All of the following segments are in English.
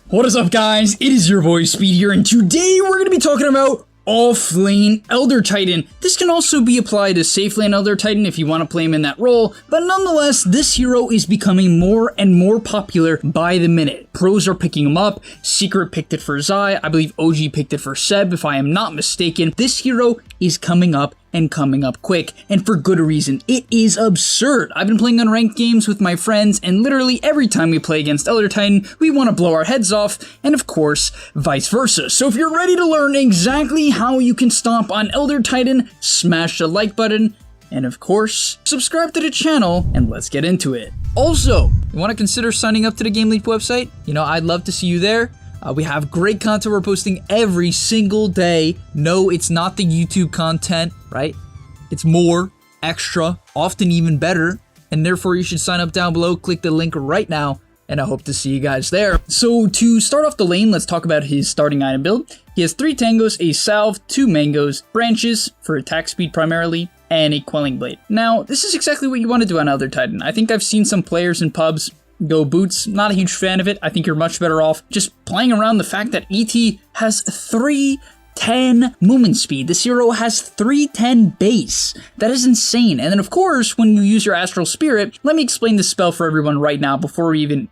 What is up, guys? It is your boy Speed here, and today we're going to be talking about offlane Elder Titan. This can also be applied to safe lane Elder Titan if you want to play him in that role, but nonetheless, this hero is becoming more and more popular by the minute. Pros are picking him up, Secret picked it for Zai, I believe OG picked it for Seb if I am not mistaken. This hero is coming up and coming up quick, and for good reason. It is absurd. I've been playing unranked games with my friends, and literally every time we play against Elder Titan, we want to blow our heads off, and of course, vice versa. So if you're ready to learn exactly how you can stomp on Elder Titan, smash the like button, and of course, subscribe to the channel, and let's get into it. Also, you want to consider signing up to the GameLeap website? You know, I'd love to see you there. We have great content we're posting every single day. No, it's not the YouTube content, right? It's more, extra, often even better, and therefore you should sign up down below. Click the link right now, and I hope to see you guys there. So to start off the lane, let's talk about his starting item build. He has 3 tangos, a salve, 2 mangoes, branches for attack speed primarily, and a quelling blade. Now, this is exactly what you want to do on Elder Titan. I think I've seen some players in pubs go boots. Not a huge fan of it. I think you're much better off just playing around the fact that ET has 310 movement speed. This hero has 310 base. That is insane. And then of course, when you use your Astral Spirit, let me explain this spell for everyone right now before we even,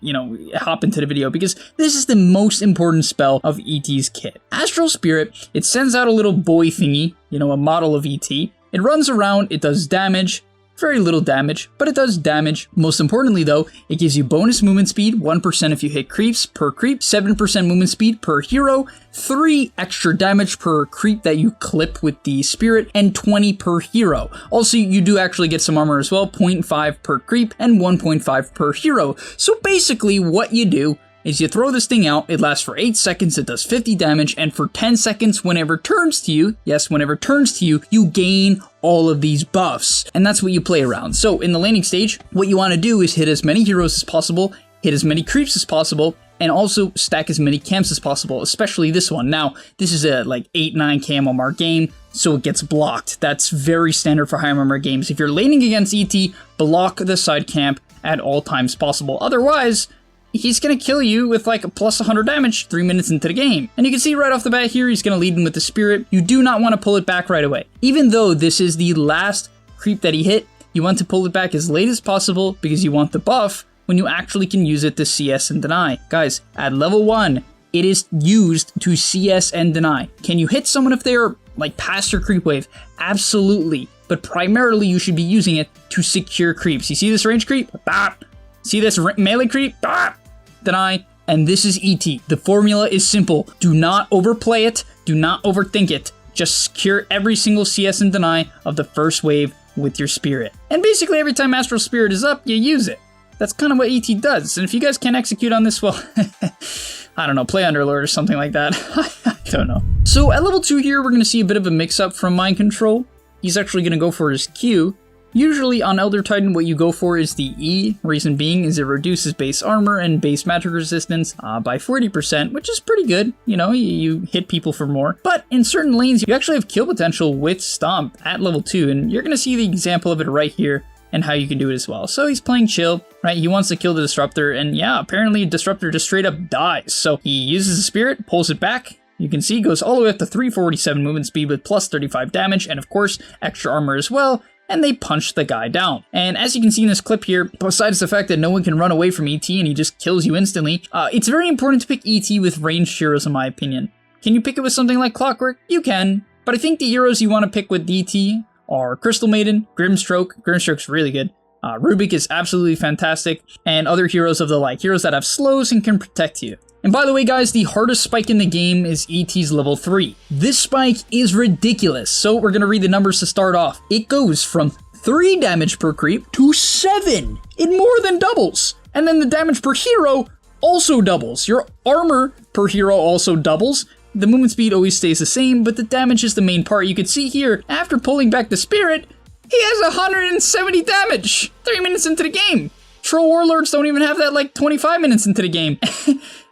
hop into the video, because this is the most important spell of ET's kit. Astral Spirit, it sends out a little boy thingy, a model of ET. It runs around, it does damage. Very little damage, but it does damage. Most importantly though, it gives you bonus movement speed, 1% if you hit creeps per creep, 7% movement speed per hero, 3 extra damage per creep that you clip with the spirit, and 20 per hero. Also, you do actually get some armor as well, 0.5 per creep and 1.5 per hero. So basically what you do is you throw this thing out, it lasts for 8 seconds, it does 50 damage, and for 10 seconds, whenever it turns to you, yes, whenever it turns to you, you gain all of these buffs, and that's what you play around. So in the laning stage, what you want to do is hit as many heroes as possible, hit as many creeps as possible, and also stack as many camps as possible, especially this one. Now, this is a 8-9 camo mark game, so it gets blocked. That's very standard for high armor games. If you're laning against ET, block the side camp at all times possible. Otherwise, he's gonna kill you with a plus 100 damage 3 minutes into the game. And you can see right off the bat here, he's gonna lead in with the spirit. You do not want to pull it back right away. Even though this is the last creep that he hit, you want to pull it back as late as possible because you want the buff when you actually can use it to CS and deny. Guys, at level 1, it is used to CS and deny. Can you hit someone if they're past your creep wave? Absolutely. But primarily you should be using it to secure creeps. You see this range creep? Bop. See this melee creep? Bop. Deny, and this is ET. The formula is simple. Do not overplay it. Do not overthink it. Just secure every single CS and deny of the first wave with your spirit. And basically every time Astral Spirit is up, you use it. That's kind of what ET does. And if you guys can't execute on this, well, I don't know, play Underlord or something like that. I don't know. So at level 2 here, we're going to see a bit of a mix-up from Mind Control. He's actually going to go for his Q. Usually on Elder Titan, what you go for is the E. Reason being is it reduces base armor and base magic resistance by 40%, which is pretty good. You hit people for more. But in certain lanes, you actually have kill potential with Stomp at level 2, and you're going to see the example of it right here and how you can do it as well. So he's playing chill, right? He wants to kill the Disruptor, and yeah, apparently Disruptor just straight up dies. So he uses the Spirit, pulls it back. You can see goes all the way up to 347 movement speed with plus 35 damage, and of course, extra armor as well. And they punch the guy down. And as you can see in this clip here, besides the fact that no one can run away from ET and he just kills you instantly, it's very important to pick ET with ranged heroes in my opinion. Can you pick it with something like Clockwork? You can, but I think the heroes you want to pick with ET are Crystal Maiden, Grimstroke. Grimstroke's really good. Rubik is absolutely fantastic, and other heroes of the like, heroes that have slows and can protect you. And by the way, guys, the hardest spike in the game is ET's level 3. This spike is ridiculous, so we're going to read the numbers to start off. It goes from 3 damage per creep to 7. It more than doubles. And then the damage per hero also doubles. Your armor per hero also doubles. The movement speed always stays the same, but the damage is the main part. You can see here, after pulling back the spirit, he has 170 damage 3 minutes into the game. Troll Warlords don't even have that 25 minutes into the game.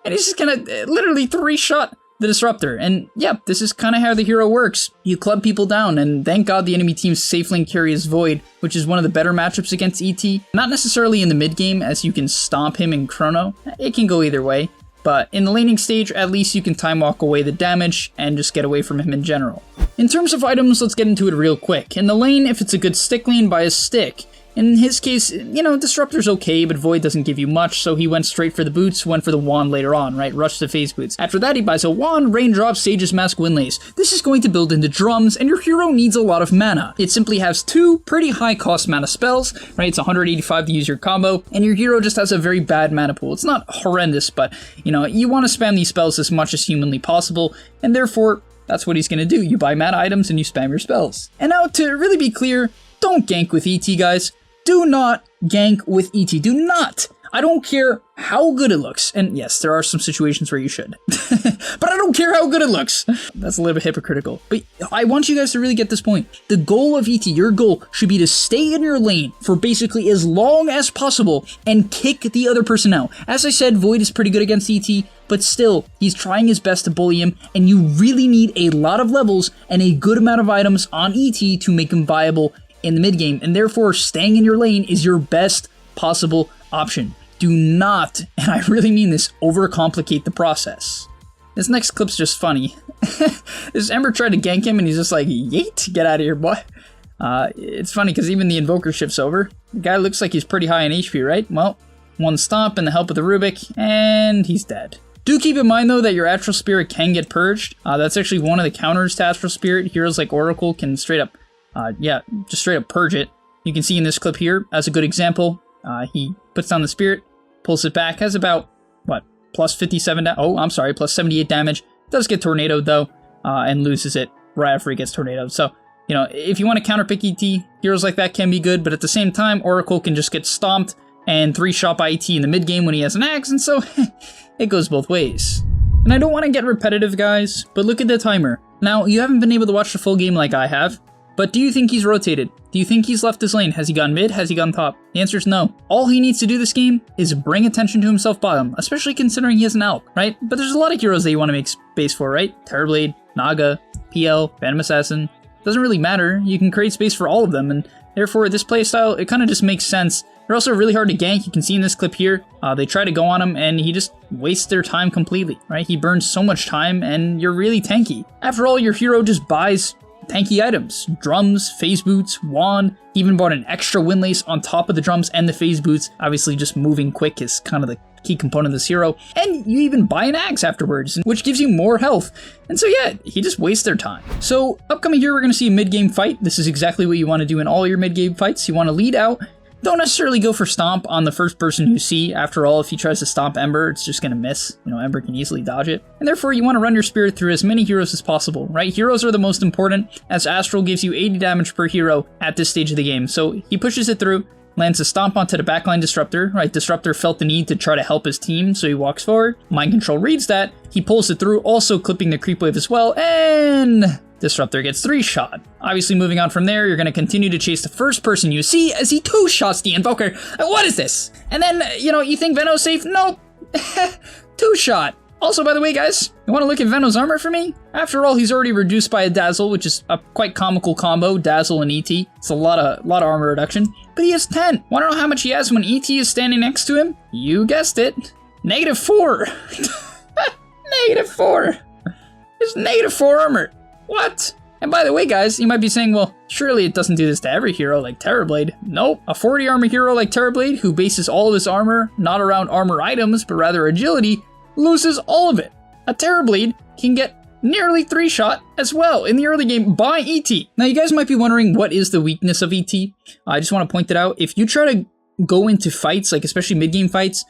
And he's just gonna literally 3-shot the Disruptor. And yeah, this is kind of how the hero works. You club people down, and thank God the enemy team's safe lane carry is Void, which is one of the better matchups against ET. Not necessarily in the mid game, as you can stomp him in Chrono. It can go either way. but in the laning stage, at least you can time walk away the damage and just get away from him in general. In terms of items, let's get into it real quick. In the lane, if it's a good stick lane, buy a stick. In his case, you know, Disruptor's okay, but Void doesn't give you much, so he went straight for the boots, went for the wand later on, right? Rushed the phase boots. After that, he buys a wand, raindrop, Sage's Mask, Windlace. This is going to build into drums, and your hero needs a lot of mana. It simply has 2 pretty high cost mana spells, right? It's 185 to use your combo, and your hero just has a very bad mana pool. It's not horrendous, but, you know, you want to spam these spells as much as humanly possible, and therefore, that's what he's going to do. You buy mana items and you spam your spells. And now, to really be clear, don't gank with ET, guys. Do not gank with ET. Do not. I don't care how good it looks. And yes, there are some situations where you should. But I don't care how good it looks. That's a little bit hypocritical. But I want you guys to really get this point. The goal of ET, your goal, should be to stay in your lane for basically as long as possible and kick the other person out. As I said, Void is pretty good against ET, but still, he's trying his best to bully him, and you really need a lot of levels and a good amount of items on ET to make him viable in the mid game, and therefore staying in your lane is your best possible option. Do not, and I really mean this, overcomplicate the process. This next clip's just funny. This Ember tried to gank him and he's just like, yeet, get out of here, boy. It's funny because even the Invoker shifts over. The guy looks like he's pretty high in HP, right? Well, one stomp and the help of the Rubik, and he's dead. Do keep in mind though that your Astral Spirit can get purged. That's actually one of the counters to Astral Spirit. Heroes like Oracle can straight up just straight up purge it. You can see in this clip here, as a good example, he puts down the spirit, pulls it back, has about, what, plus 57, plus 78 damage. Does get tornadoed though, and loses it right after he gets tornadoed. So, you know, if you want to counterpick ET, heroes like that can be good, but at the same time, Oracle can just get stomped and 3-shot by ET in the mid game when he has an axe, and so it goes both ways. And I don't want to get repetitive, guys, but look at the timer. Now, you haven't been able to watch the full game like I have, but do you think he's rotated? Do you think he's left his lane? Has he gone mid? Has he gone top? The answer is no. All he needs to do this game is bring attention to himself bottom, especially considering he has an Alk, right? But there's a lot of heroes that you want to make space for, right? Terrorblade, Naga, PL, Phantom Assassin. Doesn't really matter. You can create space for all of them, and therefore this playstyle, it kind of just makes sense. They're also really hard to gank. You can see in this clip here, they try to go on him and he just wastes their time completely, right? He burns so much time and you're really tanky. After all, your hero just buys tanky items, drums, phase boots, wand, even bought an extra windlace on top of the drums and the phase boots. Obviously just moving quick is kind of the key component of this hero, and you even buy an axe afterwards, which gives you more health. And so yeah, he just wastes their time. So upcoming here, we're going to see a mid-game fight. This is exactly what you want to do in all your mid-game fights. You want to lead out. Don't necessarily go for stomp on the first person you see. After all, if he tries to stomp Ember, it's just going to miss. You know, Ember can easily dodge it. And therefore, you want to run your spirit through as many heroes as possible, right? Heroes are the most important, as Astral gives you 80 damage per hero at this stage of the game. So he pushes it through, lands a stomp onto the backline Disruptor, right? Disruptor felt the need to try to help his team, so he walks forward. Mind Control reads that. He pulls it through, also clipping the creep wave as well, and Disruptor gets 3-shot. Obviously, moving on from there, you're going to continue to chase the first person you see as he 2-shots the Invoker. What is this? And then, you know, you think Veno's safe? Nope. 2-shot. Also, by the way, guys, you want to look at Veno's armor for me? After all, he's already reduced by a Dazzle, which is a quite comical combo, Dazzle and ET. It's a lot of armor reduction. But he has 10. Want to know how much he has when ET is standing next to him? You guessed it. -4. -4. It's -4 armor. What? And by the way, guys, you might be saying, well, surely it doesn't do this to every hero like Terrorblade. Nope. A 40 armor hero like Terrorblade, who bases all of his armor not around armor items, but rather agility, loses all of it. A Terrorblade can get nearly 3-shot as well in the early game by ET. Now, you guys might be wondering, what is the weakness of ET? I just want to point it out. If you try to go into fights, like especially mid-game fights,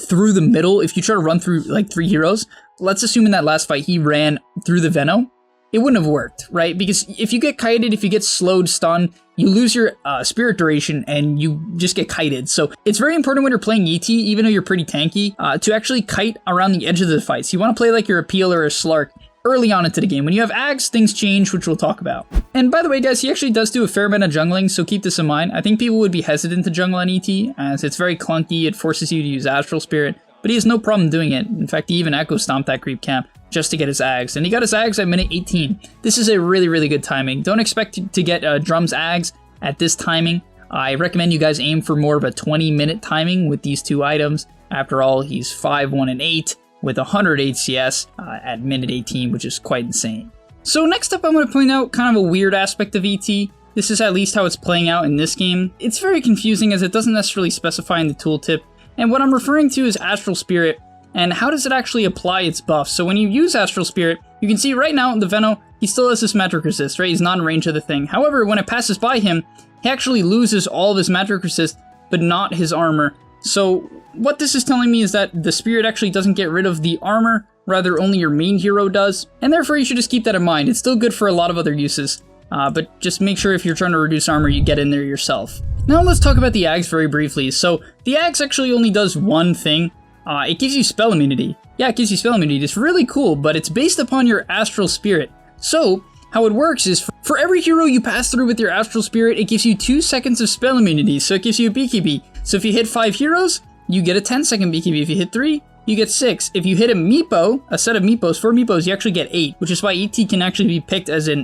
through the middle, if you try to run through like 3 heroes, let's assume in that last fight he ran through the Veno, it wouldn't have worked, right? Because if you get kited, if you get slowed, stunned, you lose your spirit duration and you just get kited. So it's very important when you're playing ET, even though you're pretty tanky, to actually kite around the edge of the fights. You want to play like you're a Peel or a Slark early on into the game. When you have Ags, things change, which we'll talk about. And by the way, guys, he actually does do a fair amount of jungling, so keep this in mind. I think people would be hesitant to jungle on ET, as it's very clunky, it forces you to use Astral Spirit, but he has no problem doing it. In fact, he even Echo Stomped that creep camp just to get his Ags, and he got his Ags at minute 18. This is a really, really good timing. Don't expect to get Drum's Ags at this timing. I recommend you guys aim for more of a 20-minute timing with these 2 items. After all, he's 5, 1, and 8. with 108 CS at minute 18, which is quite insane. So next up, I'm going to point out kind of a weird aspect of ET. This is at least how it's playing out in this game. It's very confusing as it doesn't necessarily specify in the tooltip, and what I'm referring to is Astral Spirit, and how does it actually apply its buff. So when you use Astral Spirit, you can see right now in the Veno, he still has this magic resist, right? He's not in range of the thing. However, when it passes by him, he actually loses all of his magic resist, but not his armor. So what this is telling me is that the Spirit actually doesn't get rid of the armor, rather only your main hero does, and therefore you should just keep that in mind. It's still good for a lot of other uses, but just make sure if you're trying to reduce armor, you get in there yourself. Now let's talk about the Axe very briefly. So the Axe actually only does one thing. It gives you spell immunity. Yeah, it gives you spell immunity. It's really cool, but it's based upon your Astral Spirit. So how it works is for every hero you pass through with your Astral Spirit, it gives you 2 seconds of spell immunity. So it gives you a BKB. So if you hit 5 heroes, you get a 10-second BKB. If you hit 3, you get 6. If you hit a Meepo, a set of Meepos, 4 Meepos, you actually get 8, which is why ET can actually be picked as a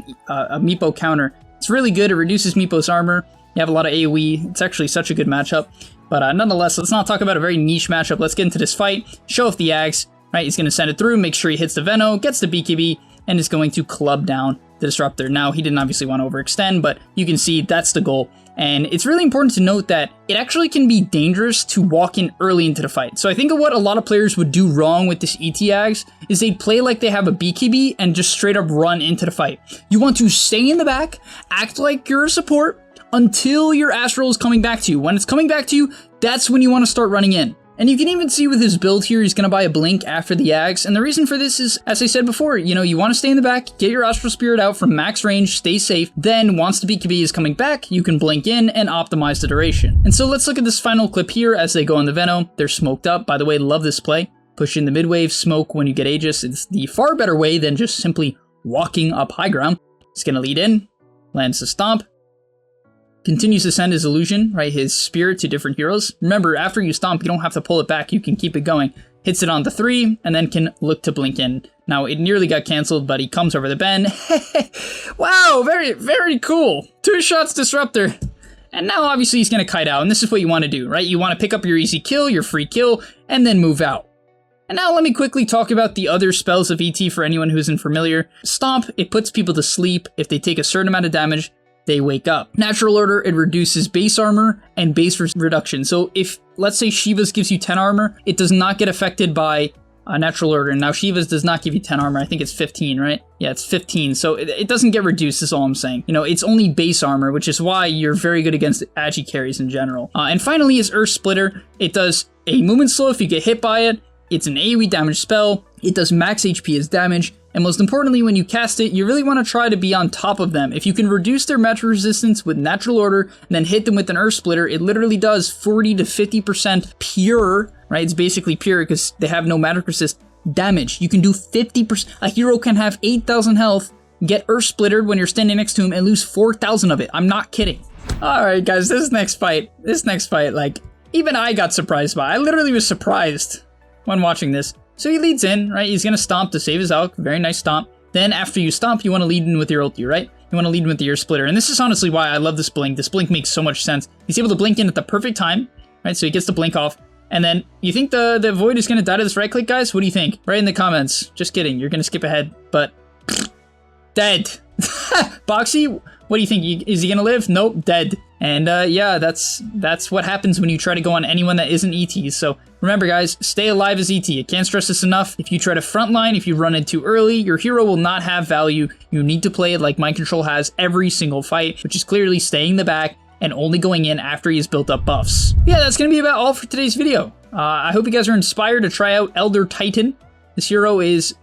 Meepo counter. It's really good. It reduces Meepo's armor. You have a lot of AoE. It's actually such a good matchup. But nonetheless, let's not talk about a very niche matchup. Let's get into this fight. Show off the Axe. Right, he's going to send it through, make sure he hits the Veno, gets the BKB, and is going to club down the Disruptor. Now, he didn't obviously want to overextend, but you can see that's the goal. And it's really important to note that it actually can be dangerous to walk in early into the fight. So I think what a lot of players would do wrong with this ET Axe is they'd play like they have a BKB and just straight up run into the fight. You want to stay in the back, act like you're a support, until your Astral is coming back to you. When it's coming back to you, that's when you want to start running in. And you can even see with his build here, he's going to buy a Blink after the Axe. And the reason for this is, as I said before, you want to stay in the back, get your Astral Spirit out from max range, stay safe. Then once the BKB is coming back, you can Blink in and optimize the duration. And so let's look at this final clip here as they go on the Veno. They're smoked up. By the way, love this play. Push in the mid wave, smoke when you get Aegis. It's the far better way than just simply walking up high ground. He's going to lead in, lands the Stomp. Continues to send his illusion, right, his spirit to different heroes. Remember, after you stomp, you don't have to pull it back, you can keep it going. Hits it on the 3, and then can look to blink in. Now, it nearly got cancelled, but he comes over the bend. Wow, very, very cool. 2 shots Disruptor. And now, obviously, he's going to kite out, and this is what you want to do, right? You want to pick up your easy kill, your free kill, and then move out. And now let me quickly talk about the other spells of ET for anyone who isn't familiar. Stomp, it puts people to sleep. If they take a certain amount of damage, they wake up. Natural Order, it reduces base armor and base reduction. So if, let's say, Shiva's gives you 10 armor, it does not get affected by Natural Order. Now, Shiva's does not give you 10 armor. I think it's 15, right? Yeah, it's 15. So it doesn't get reduced, is all I'm saying. It's only base armor, which is why you're very good against Agi carries in general. And finally is Earth Splitter. It does a movement slow if you get hit by it. It's an AoE damage spell. It does max HP as damage. And most importantly, when you cast it, you really want to try to be on top of them. If you can reduce their magic resistance with Natural Order, and then hit them with an Earth Splitter, it literally does 40 to 50% pure, right? It's basically pure because they have no magic resist damage. You can do 50%. A hero can have 8,000 health, get Earth Splittered when you're standing next to him, and lose 4,000 of it. I'm not kidding. Alright guys, this next fight, like, even I got surprised by. I literally was surprised when watching this. So he leads in, right? He's going to stomp to save his Alk. Very nice stomp. Then after you stomp, you want to lead in with your ulti, right? You want to lead in with your Splitter. And this is honestly why I love this blink. This blink makes so much sense. He's able to blink in at the perfect time, right? So he gets the blink off. And then, you think the Void is going to die to this right click, guys? What do you think? Write in the comments. Just kidding. You're going to skip ahead. But, dead. Boxy, what do you think? Is he going to live? Nope, dead. And yeah, that's what happens when you try to go on anyone that isn't ET. So remember guys, stay alive as ET. I can't stress this enough. If you try to frontline, if you run in too early, your hero will not have value. You need to play it like Mind Control has every single fight, which is clearly staying in the back and only going in after he has built up buffs. Yeah, that's going to be about all for today's video. I hope you guys are inspired to try out Elder Titan. This hero is,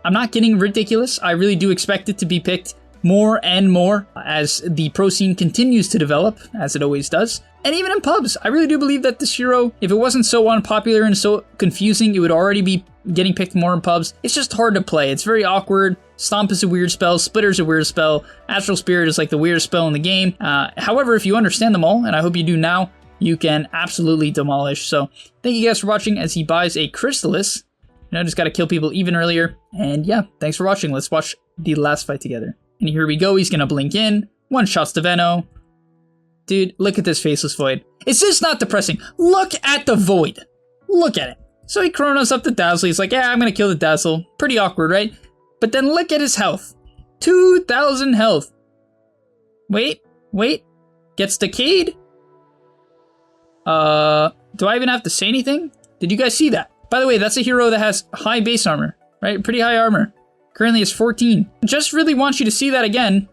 I'm not kidding, ridiculous. I really do expect it to be picked more and more as the pro scene continues to develop, as it always does. And even in pubs, I really do believe that this hero, if it wasn't so unpopular and so confusing, it would already be getting picked more in pubs. It's just hard to play. It's very awkward. Stomp is a weird spell. Splitter's a weird spell. Astral Spirit is like the weirdest spell in the game. However, if you understand them all, and I hope you do now, you can absolutely demolish. So thank you guys for watching as he buys a Crystallis. Just got to kill people even earlier. And yeah, thanks for watching. Let's watch the last fight together. And here we go, he's gonna blink in. 1 shots to Veno. Dude, look at this Faceless Void. Is this not depressing? Look at the Void. Look at it. So he chronos up the Dazzle. He's like, yeah, I'm gonna kill the Dazzle. Pretty awkward, right? But then look at his health. 2,000 health. Wait. Gets decayed? Do I even have to say anything? Did you guys see that? By the way, that's a hero that has high base armor, right? Pretty high armor. Currently is 14. Just really want you to see that again.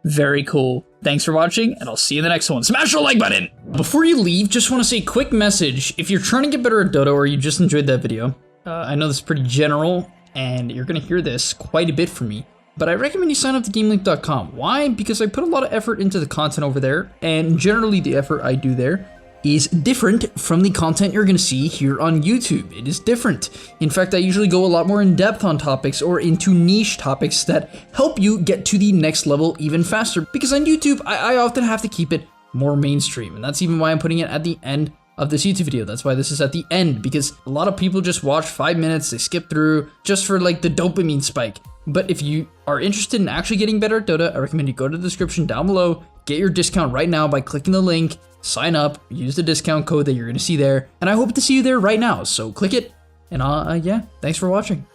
Very cool. Thanks for watching, and I'll see you in the next one. Smash the like button! Before you leave, just want to say a quick message. If you're trying to get better at Dota or you just enjoyed that video, I know this is pretty general, and you're going to hear this quite a bit from me, but I recommend you sign up to GAMELEAP.com. Why? Because I put a lot of effort into the content over there, and generally the effort I do there is different from the content you're going to see here on YouTube. It is different. In fact, I usually go a lot more in depth on topics or into niche topics that help you get to the next level even faster. Because on YouTube, I often have to keep it more mainstream. And that's even why I'm putting it at the end of this YouTube video. That's why this is at the end, because a lot of people just watch 5 minutes, they skip through just for like the dopamine spike. But if you are interested in actually getting better at Dota, I recommend you go to the description down below, get your discount right now by clicking the link, sign up, use the discount code that you're going to see there, and I hope to see you there right now. So click it, and yeah, thanks for watching.